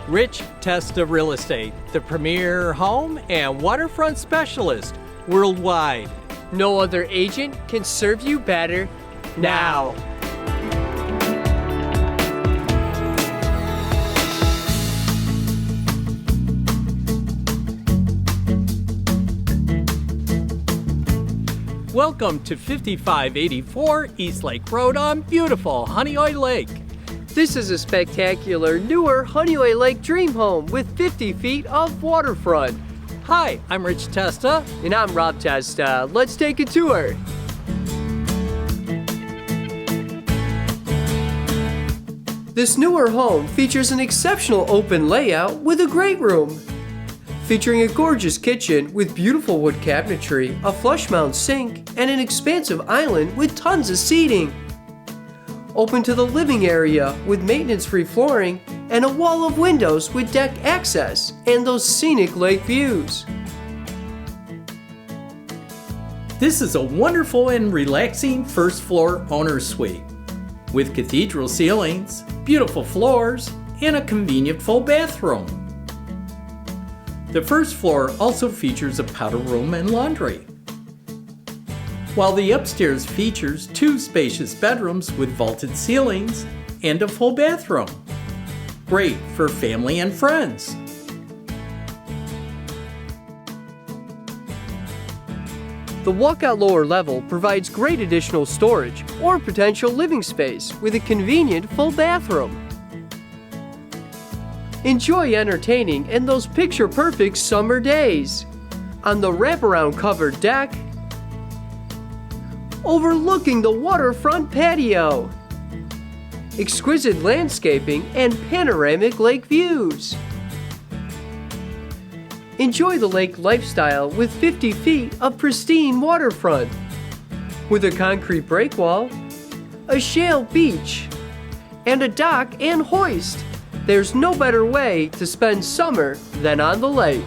Rich Testa Real Estate, the premier home and waterfront specialist worldwide. No other agent can serve you better now. Welcome to 5584 East Lake Road on beautiful Honeoye Lake. This is a spectacular, newer Honeoye Lake dream home with 50 feet of waterfront. Hi, I'm Rich Testa. And I'm Rob Testa. Let's take a tour. This newer home features an exceptional open layout with a great room. Featuring a gorgeous kitchen with beautiful wood cabinetry, a flush mount sink, and an expansive island with tons of seating. Open to the living area with maintenance-free flooring and a wall of windows with deck access and those scenic lake views. This is a wonderful and relaxing first floor owner's suite with cathedral ceilings, beautiful floors, and a convenient full bathroom. The first floor also features a powder room and laundry, while the upstairs features 2 spacious bedrooms with vaulted ceilings and a full bathroom. Great for family and friends. The walkout lower level provides great additional storage or potential living space with a convenient full bathroom. Enjoy entertaining in those picture-perfect summer days on the wraparound covered deck, overlooking the waterfront patio, exquisite landscaping and panoramic lake views. Enjoy the lake lifestyle with 50 feet of pristine waterfront, with a concrete breakwall, a shale beach, and a dock and hoist. There's no better way to spend summer than on the lake.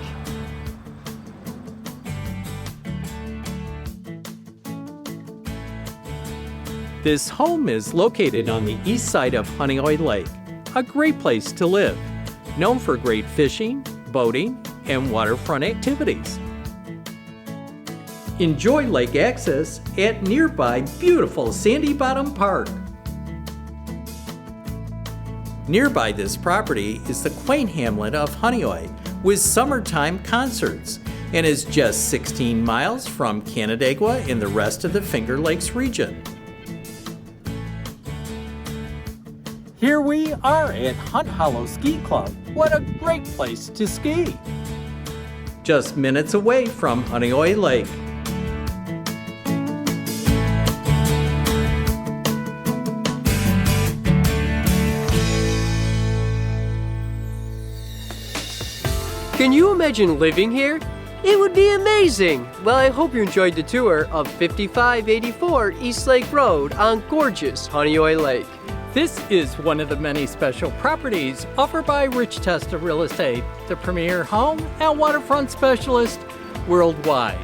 This home is located on the east side of Honeoye Lake, a great place to live, known for great fishing, boating, and waterfront activities. Enjoy lake access at nearby beautiful Sandy Bottom Park. Nearby this property is the quaint hamlet of Honeoye with summertime concerts and is just 16 miles from Canandaigua and the rest of the Finger Lakes region. Here we are at Hunt Hollow Ski Club. What a great place to ski! Just minutes away from Honeoye Lake. Can you imagine living here? It would be amazing! Well, I hope you enjoyed the tour of 5584 East Lake Road on gorgeous Honeoye Lake. This is one of the many special properties offered by Rich Testa Real Estate, the premier home and waterfront specialist worldwide.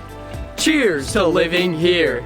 Cheers to living here!